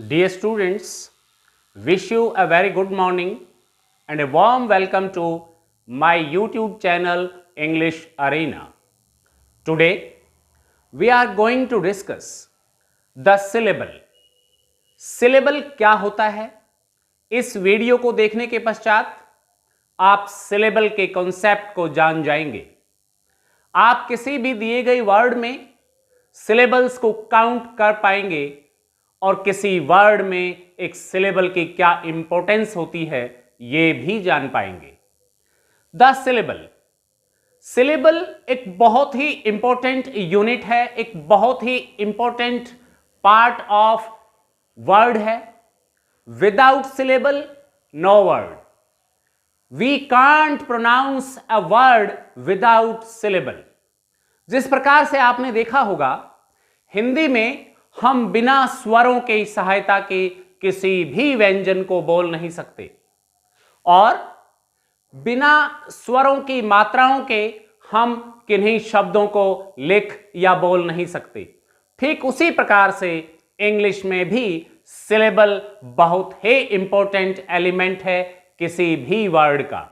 Dear students, wish you a very good morning and a warm welcome to my YouTube channel English Arena. Today, we are going to discuss the syllable. Syllable क्या होता है? इस video को देखने के पश्चात आप syllable के कॉन्सेप्ट को जान जाएंगे। आप किसी भी दिए गए वर्ड में syllables को काउंट कर पाएंगे और किसी वर्ड में एक सिलेबल की क्या इंपॉर्टेंस होती है यह भी जान पाएंगे। द सिलेबल एक बहुत ही इंपॉर्टेंट यूनिट है, एक बहुत ही इंपॉर्टेंट पार्ट ऑफ वर्ड है। Without syllable no word. We can't pronounce a word without syllable. जिस प्रकार से आपने देखा होगा, हिंदी में हम बिना स्वरों की सहायता के किसी भी व्यंजन को बोल नहीं सकते और बिना स्वरों की मात्राओं के हम किन्हीं शब्दों को लिख या बोल नहीं सकते। ठीक उसी प्रकार से इंग्लिश में भी सिलेबल बहुत ही इंपॉर्टेंट एलिमेंट है किसी भी वर्ड का,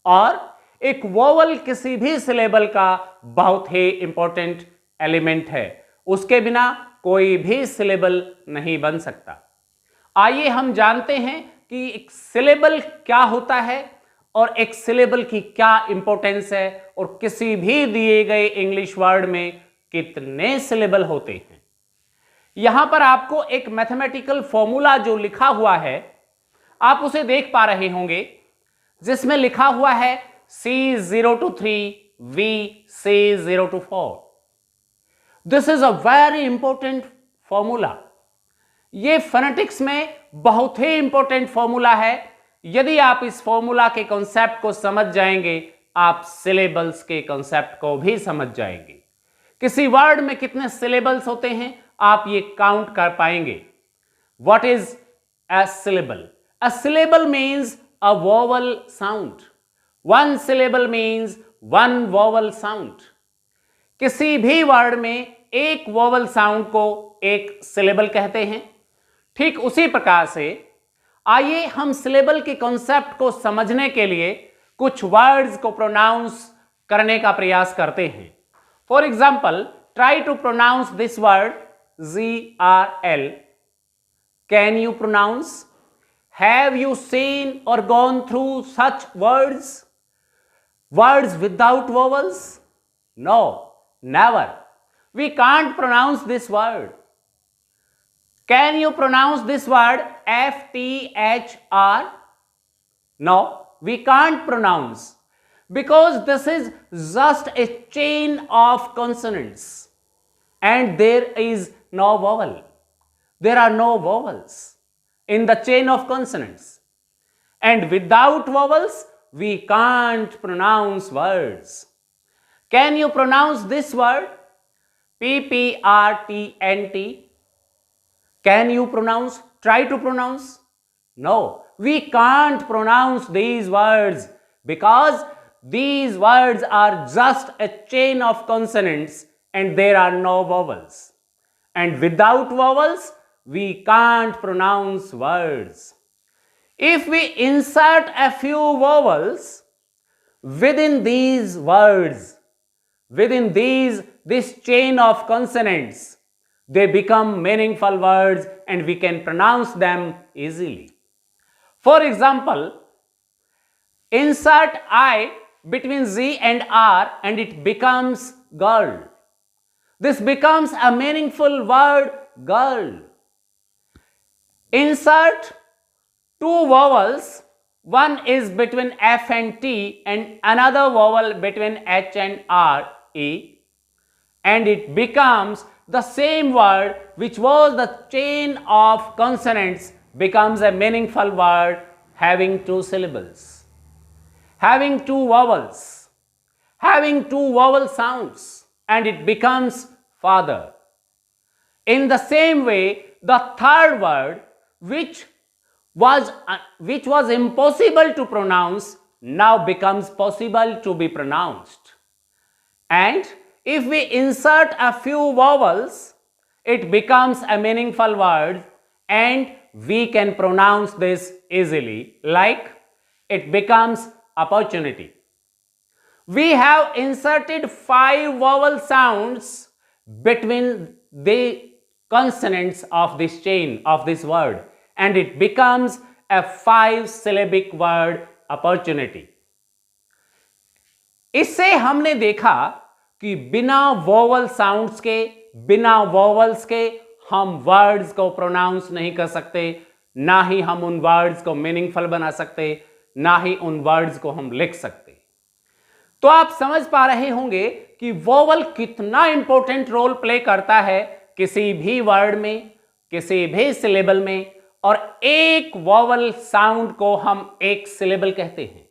और एक वोवल किसी भी सिलेबल का बहुत ही इंपॉर्टेंट एलिमेंट है। उसके बिना कोई भी सिलेबल नहीं बन सकता। आइए हम जानते हैं कि एक सिलेबल क्या होता है और एक सिलेबल की क्या इंपॉर्टेंस है और किसी भी दिए गए इंग्लिश वर्ड में कितने सिलेबल होते हैं। यहां पर आपको एक मैथमेटिकल फॉर्मूला जो लिखा हुआ है आप उसे देख पा रहे होंगे, जिसमें लिखा हुआ है C0 to 3 V C0 to 4। This is a very important formula. यह फोनेटिक्स में बहुत ही इंपॉर्टेंट फॉर्मूला है। यदि आप इस फॉर्मूला के कॉन्सेप्ट को समझ जाएंगे, आप सिलेबल्स के कॉन्सेप्ट को भी समझ जाएंगे। किसी वर्ड में कितने सिलेबल्स होते हैं आप ये काउंट कर पाएंगे। What is a syllable? A syllable means a vowel sound. One syllable means one vowel sound. किसी भी वर्ड में एक वोवल साउंड को एक सिलेबल कहते हैं। ठीक उसी प्रकार से आइए हम सिलेबल के कॉन्सेप्ट को समझने के लिए कुछ वर्ड्स को प्रोनाउंस करने का प्रयास करते हैं। For example, try to pronounce this word GRL। Can you pronounce? Have you seen or gone through such words without vowels? No, never. We can't pronounce this word. Can you pronounce this word FTHR? No, we can't pronounce, because this is just a chain of consonants and there is no vowel. There are no vowels in the chain of consonants, and without vowels we can't pronounce words. Can you pronounce this word? PPRTNT. Can you pronounce? Try to pronounce. No, we can't pronounce these words because these words are just a chain of consonants and there are no vowels. And without vowels, we can't pronounce words. If we insert a few vowels within these words, within this chain of consonants, they become meaningful words and we can pronounce them easily. For example, insert I between Z and R and it becomes girl. This becomes a meaningful word, girl. Insert two vowels, one is between F and T and another vowel between H and R, E, and it becomes the same word which was the chain of consonants becomes a meaningful word having two syllables, having two vowels, having two vowel sounds, and it becomes father. In the same way, the third word which was impossible to pronounce now becomes possible to be pronounced. And if we insert a few vowels, it becomes a meaningful word and we can pronounce this easily, like it becomes opportunity. We have inserted 5 vowel sounds between the consonants of this chain of this word, and it becomes a 5-syllabic word, opportunity. इससे हमने देखा कि बिना vowel sounds के, बिना vowels के हम words को प्रोनाउंस नहीं कर सकते, ना ही हम उन वर्ड्स को मीनिंगफुल बना सकते, ना ही उन वर्ड्स को हम लिख सकते। तो आप समझ पा रहे होंगे कि वोवल कितना इंपॉर्टेंट रोल प्ले करता है किसी भी वर्ड में, किसी भी सिलेबल में, और एक वोवल साउंड को हम एक सिलेबल कहते हैं।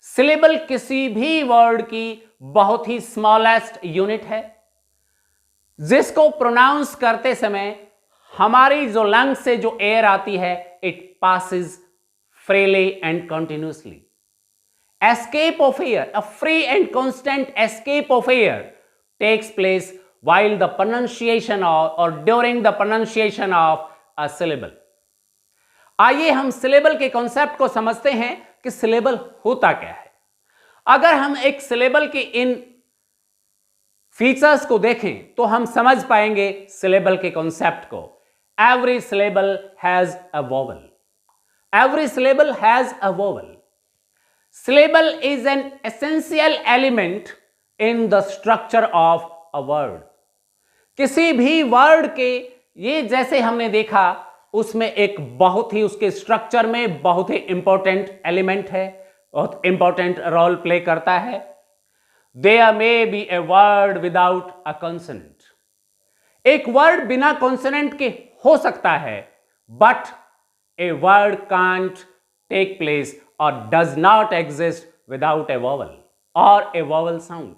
सिलेबल किसी भी वर्ड की बहुत ही स्मॉलेस्ट यूनिट है, जिसको प्रोनाउंस करते समय हमारी जो लंग से जो एयर आती है, it passes freely and continuously. Escape of air, a free and constant escape of air takes place while the pronunciation or during the pronunciation of a syllable. आइए हम सिलेबल के कॉन्सेप्ट को समझते हैं कि सिलेबल होता क्या है। अगर हम एक सिलेबल के इन फीचर्स को देखें तो हम समझ पाएंगे सिलेबल के कॉन्सेप्ट को। Every syllable has a vowel, every syllable has a vowel. Syllable is an essential element in the structure of a word. किसी भी वर्ड के, ये जैसे हमने देखा, उसमें एक बहुत ही उसके स्ट्रक्चर में बहुत ही इंपॉर्टेंट एलिमेंट है, बहुत इंपॉर्टेंट रोल प्ले करता है। There may be a word without a consonant. एक वर्ड बिना कॉन्सोनेंट के हो सकता है, but a word can't take place or does not exist without a vowel or a vowel sound.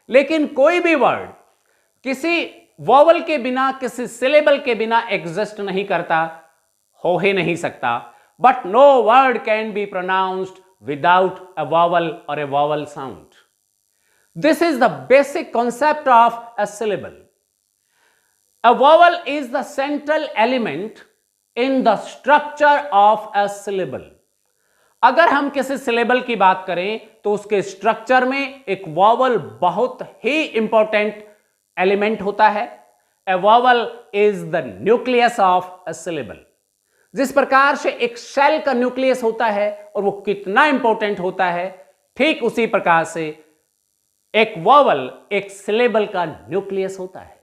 लेकिन कोई भी वर्ड किसी वॉवल के बिना, किसी सिलेबल के बिना एग्जिस्ट नहीं करता, हो ही नहीं सकता। But no word can be pronounced without a vowel or a vowel sound. This is the basic concept of a syllable. A vowel is the central element in the structure of a syllable. अगर हम किसी syllable की बात करें तो उसके structure में एक वॉवल बहुत ही इंपॉर्टेंट एलिमेंट होता है। A vowel is the nucleus of a syllable. जिस प्रकार से एक सेल का न्यूक्लियस होता है और वो कितना इंपॉर्टेंट होता है, ठीक उसी प्रकार से एक वॉवल एक सिलेबल का न्यूक्लियस होता है।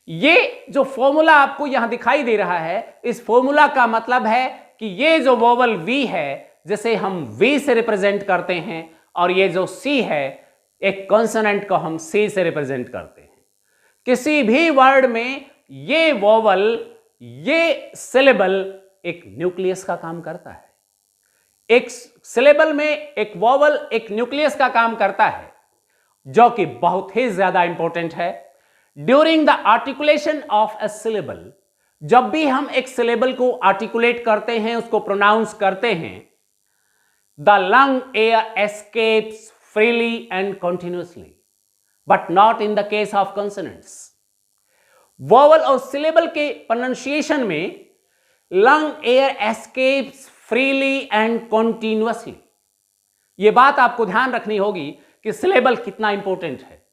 ये जो फॉर्मूला आपको यहां दिखाई दे रहा है, इस फॉर्मूला का मतलब है कि ये जो वॉवल वी है, जिसे हम V से रिप्रेजेंट करते हैं, और ये जो C है, एक कॉन्सोनेंट को हम C से रिप्रेजेंट करते हैं। किसी भी वर्ड में ये वोवल, ये सिलेबल एक न्यूक्लियस का काम करता है। एक सिलेबल में एक वोवल एक न्यूक्लियस का काम करता है, जो कि बहुत ही ज्यादा इंपॉर्टेंट है। During the articulation of a syllable, जब भी हम एक सिलेबल को आर्टिकुलेट करते हैं, उसको प्रोनाउंस करते हैं, the lung air escapes freely and continuously, but not in the case of consonants. Vowel और सिलेबल के प्रोनाउंसिएशन में lung air escapes freely and continuously. यह बात आपको ध्यान रखनी होगी कि सिलेबल कितना इंपॉर्टेंट है।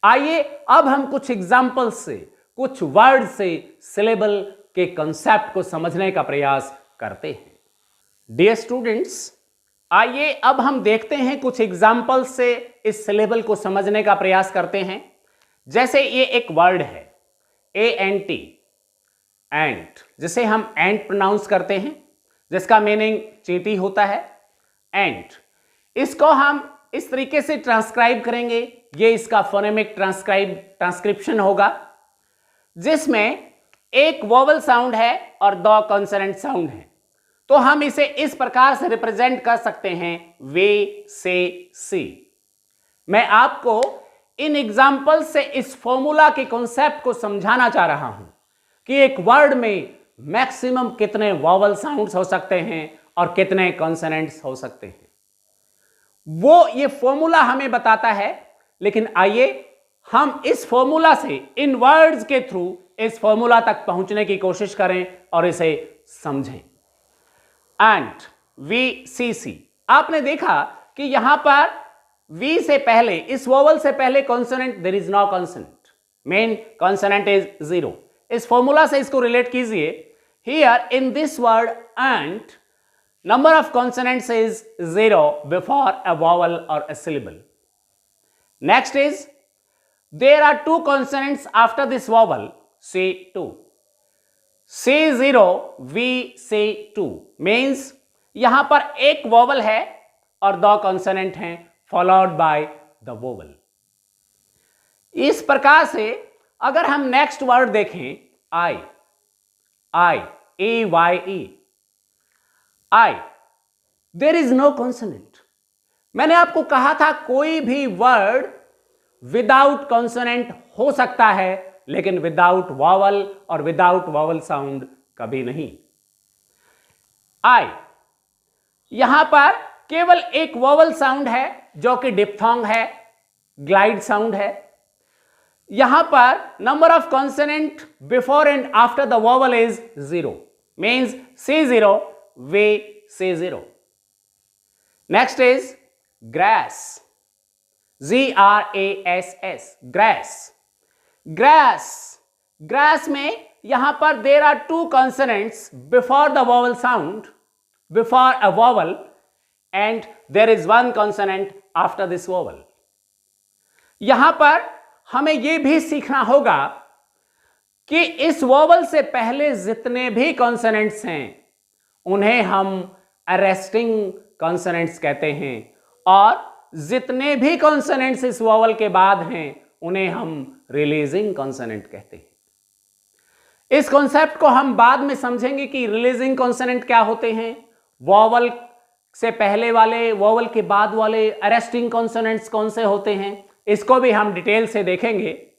आइए अब हम कुछ एग्जाम्पल्स से, कुछ वर्ड से सिलेबल के कंसेप्ट को समझने का प्रयास करते हैं। डियर स्टूडेंट्स, आइए अब हम देखते हैं कुछ एग्जाम्पल से इस सिलेबल को समझने का प्रयास करते हैं। जैसे ये एक वर्ड है ANT, एंट, जिसे हम एंट प्रोनाउंस करते हैं, जिसका मीनिंग चींटी होता है, एंट। इसको हम इस तरीके से ट्रांसक्राइब करेंगे, ये इसका फोनेमिक ट्रांसक्रिप्शन होगा, जिसमें एक वोवल साउंड है और 2 कॉन्सोनेंट साउंड है। तो हम इसे इस प्रकार से रिप्रेजेंट कर सकते हैं, वे से सी। मैं आपको इन एग्जाम्पल से इस फॉर्मूला के कॉन्सेप्ट को समझाना चाह रहा हूं कि एक वर्ड में मैक्सिमम कितने वोवल साउंड्स हो सकते हैं और कितने कॉन्सोनेंट्स हो सकते हैं। वो ये फॉर्मूला हमें बताता है, लेकिन आइए हम इस फॉर्मूला से इन वर्ड्स के थ्रू इस फॉर्मूला तक पहुंचने की कोशिश करें और इसे समझें। एंड VCC, आपने देखा कि यहां पर V से पहले, इस वोवल से पहले consonant, there is no consonant, main consonant is 0। इस फॉर्मूला से इसको रिलेट कीजिए। Here in this word and, number of consonants is 0 before a vowel or a syllable. Next is, there are 2 consonants after this vowel, C2. C0, VC2 means यहां पर एक vowel है और 2 consonant हैं followed by the vowel. इस प्रकार से अगर हम next word देखें, I, I, there is no consonant. मैंने आपको कहा था कोई भी वर्ड विदाउट कॉन्सोनेंट हो सकता है, लेकिन विदाउट वॉवल और विदाउट वॉवल साउंड कभी नहीं। आई, यहां पर केवल एक वॉवल साउंड है जो कि डिप्थोंग है, ग्लाइड साउंड है। यहां पर number of consonant before and after the vowel is 0, means C0, VC0. Next is grass, GRASS, grass. Grass में यहां पर there are 2 consonants before the vowel sound, before a vowel, and there is 1 consonant after this vowel. यहां पर हमें यह भी सीखना होगा कि इस वॉवल से पहले जितने भी कॉन्सोनेंट्स हैं उन्हें हम अरेस्टिंग कॉन्सोनेंट्स कहते हैं, और जितने भी कॉन्सोनेंट्स इस वॉवल के बाद हैं उन्हें हम रिलीजिंग कॉन्सोनेंट कहते हैं। इस कॉन्सेप्ट को हम बाद में समझेंगे कि रिलीजिंग कॉन्सोनेंट क्या होते हैं, वॉवल से पहले वाले, वॉवल के बाद वाले अरेस्टिंग कॉन्सोनेंट्स कौन से होते हैं, इसको भी हम डिटेल से देखेंगे।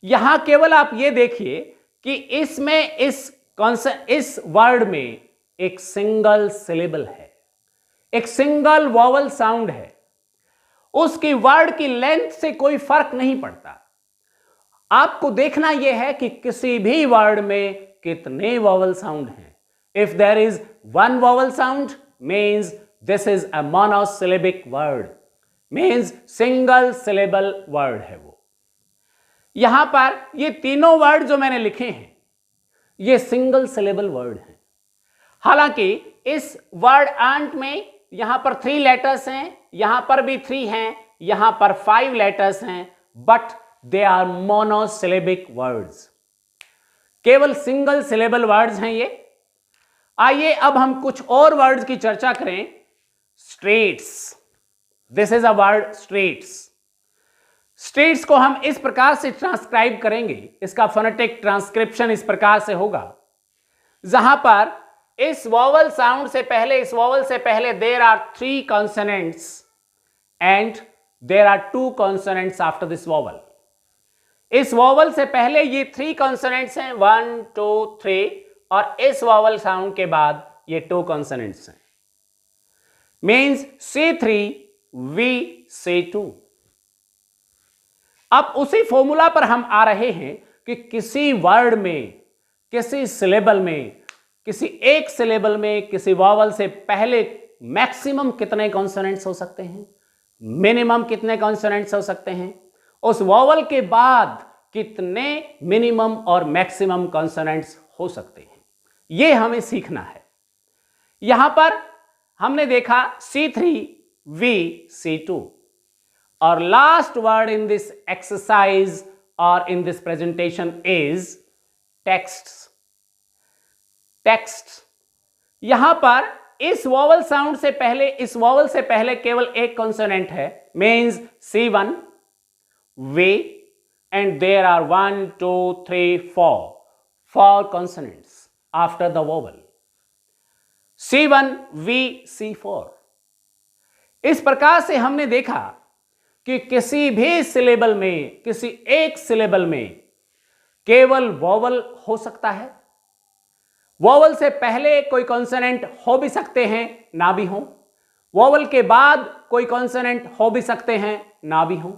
यहां केवल आप ये देखिए कि इसमें इस वर्ड में एक सिंगल सिलेबल है, एक सिंगल वॉवल साउंड है, उसकी वर्ड की लेंथ से कोई फर्क नहीं पड़ता। आपको देखना यह है कि किसी भी वर्ड में कितने वॉवल साउंड हैं। If there is 1 vowel sound means this is a monosyllabic word, means single syllable word है वो। यहां पर ये तीनों वर्ड जो मैंने लिखे हैं ये सिंगल सिलेबल वर्ड हैं। हालांकि इस वर्ड एंट में यहां पर 3 लेटर्स हैं, यहां पर भी 3 हैं, यहां पर 5 लेटर्स हैं, but they are monosyllabic words, केवल सिंगल सिलेबल वर्ड्स हैं ये। आइए अब हम कुछ और वर्ड्स की चर्चा करें। Streets, this is a word streets. Streets को हम इस प्रकार से ट्रांसक्राइब करेंगे, इसका फोनेटिक ट्रांसक्रिप्शन इस प्रकार से होगा, जहां पर इस वॉवल साउंड से पहले, इस वॉवल से पहले there are 3 consonants and there are 2 consonants after this vowel. इस वॉवल से पहले ये 3 कॉन्सोनेंट्स हैं, 1 2 3, और इस वॉवल साउंड के बाद ये 2 कॉन्सोनेंट्स हैं, मीन्स C3 VC2। अब उसी फॉर्मूला पर हम आ रहे हैं कि किसी वर्ड में, किसी सिलेबल में, किसी एक सिलेबल में, किसी वॉवल से पहले मैक्सिमम कितने कॉन्सोनेंट्स हो सकते हैं, मिनिमम कितने कॉन्सोनेंट्स हो सकते हैं, उस वॉवल के बाद कितने मिनिमम और मैक्सिमम कॉन्सोनेंट्स हो सकते हैं, यह हमें सीखना है। यहां पर हमने देखा C3 VC2, और last word in this exercise और in this presentation is text. Text, यहां पर इस वॉवल साउंड से पहले, इस वॉवल से पहले केवल एक कॉन्सोनेंट है, means C1 V, and there are 1 2 3 4 consonants after the vowel, C1 V C4। इस प्रकार से हमने देखा कि किसी भी सिलेबल में, किसी एक सिलेबल में केवल वॉवल हो सकता है, वॉवल से पहले कोई कॉन्सोनेंट हो भी सकते हैं, ना भी हो, वॉवल के बाद कोई कॉन्सोनेंट हो भी सकते हैं, ना भी हो।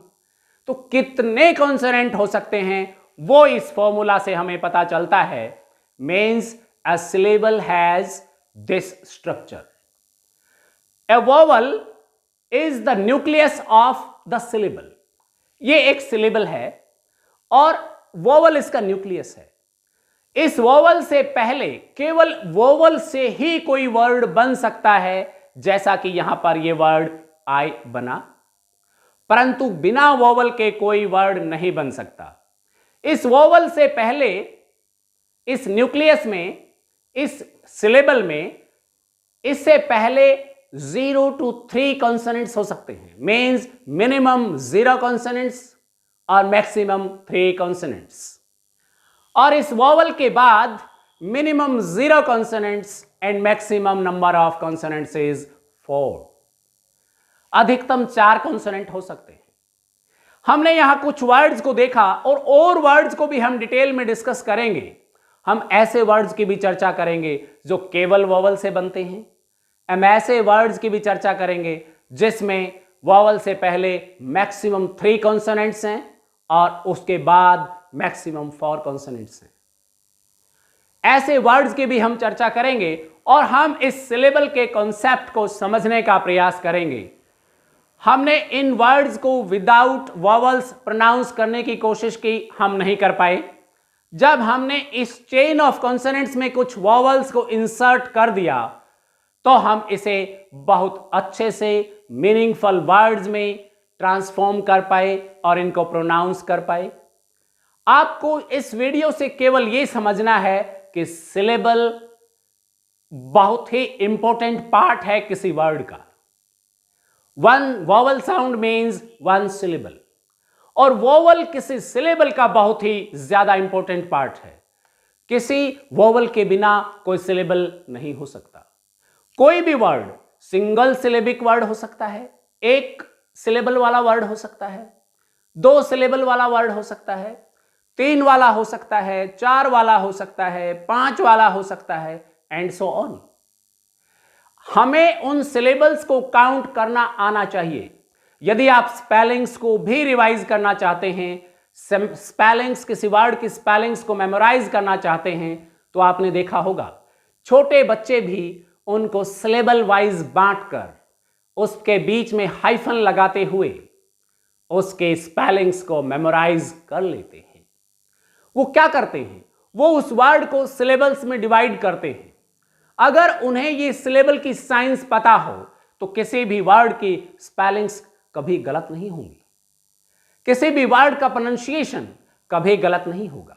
तो कितने कॉन्सोनेंट हो सकते हैं वो इस फॉर्मूला से हमें पता चलता है, means a syllable has this structure. A vowel is the nucleus of the syllable. ये एक सिलेबल है और वोवल इसका न्यूक्लियस है। इस वोवल से पहले केवल वोवल से ही कोई वर्ड बन सकता है, जैसा कि यहां पर यह वर्ड आई बना, परंतु बिना वोवल के कोई वर्ड नहीं बन सकता। इस वोवल से पहले इस न्यूक्लियस में, इस सिलेबल में, इससे पहले 0 to 3 कॉन्सोनेंट्स हो सकते हैं, मीन्स मिनिमम 0 कॉन्सोनेंट्स और मैक्सिमम 3 कॉन्सोनेंट्स। और इस वोवल के बाद minimum 0 consonants and maximum number of consonants is 4। अधिकतम 4 कॉन्सोनेंट हो सकते हैं। हमने यहां कुछ वर्ड्स को देखा और वर्ड्स को भी हम डिटेल में डिस्कस करेंगे। हम ऐसे वर्ड्स की भी चर्चा करेंगे जो केवल वोवल से बनते हैं। हम ऐसे वर्ड्स की भी चर्चा करेंगे जिसमें वोवल से पहले मैक्सिमम 3 कॉन्सोनेंट्स हैं और उसके बाद मैक्सिमम 4 कॉन्सोनेंट्स हैं। ऐसे वर्ड्स की भी हम चर्चा करेंगे और हम इस सिलेबल के कॉन्सेप्ट को समझने का प्रयास करेंगे। हमने इन वर्ड्स को विदाउट वोवल्स प्रोनाउंस करने की कोशिश की, हम नहीं कर पाए। जब हमने इस चेन ऑफ कॉन्सोनेंट्स में कुछ वोवल्स को इंसर्ट कर दिया तो हम इसे बहुत अच्छे से मीनिंगफुल वर्ड्स में ट्रांसफॉर्म कर पाए और इनको प्रोनाउंस कर पाए। आपको इस वीडियो से केवल यह समझना है कि सिलेबल बहुत ही इंपॉर्टेंट पार्ट है किसी वर्ड का। 1 वोवल साउंड मीन्स 1 सिलेबल, और वोवल किसी सिलेबल का बहुत ही ज्यादा इंपॉर्टेंट पार्ट है। किसी वोवल के बिना कोई सिलेबल नहीं हो सकता। कोई भी वर्ड सिंगल सिलेबिक वर्ड हो सकता है, 1 सिलेबल वाला वर्ड हो सकता है, 2 सिलेबल वाला वर्ड हो सकता है, 3 वाला हो सकता है, 4 वाला हो सकता है, 5 वाला हो सकता है, एंड सो ऑन। हमें उन सिलेबल्स को काउंट करना आना चाहिए। यदि आप स्पेलिंग्स को भी रिवाइज करना चाहते हैं, स्पेलिंग्स, किसी वर्ड की स्पेलिंग्स को मेमोराइज करना चाहते हैं, तो आपने देखा होगा छोटे बच्चे भी उनको सिलेबल वाइज बांटकर उसके बीच में हाइफन लगाते हुए उसके स्पेलिंग्स को मेमोराइज कर लेते हैं। वो क्या करते हैं? वो उस वर्ड को सिलेबल्स में डिवाइड करते हैं। अगर उन्हें ये सिलेबल की साइंस पता हो तो किसी भी वर्ड की स्पेलिंग्स कभी गलत नहीं होंगी, किसी भी वर्ड का प्रोनाउंसिएशन कभी गलत नहीं होगा।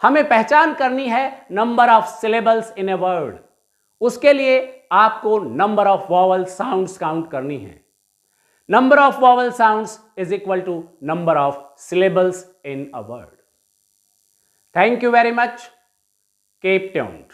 हमें पहचान करनी है number of syllables in a word. उसके लिए आपको number of vowel sounds count करनी है। Number of vowel sounds is equal to number of syllables in a word. Thank you very much. Keep tuned.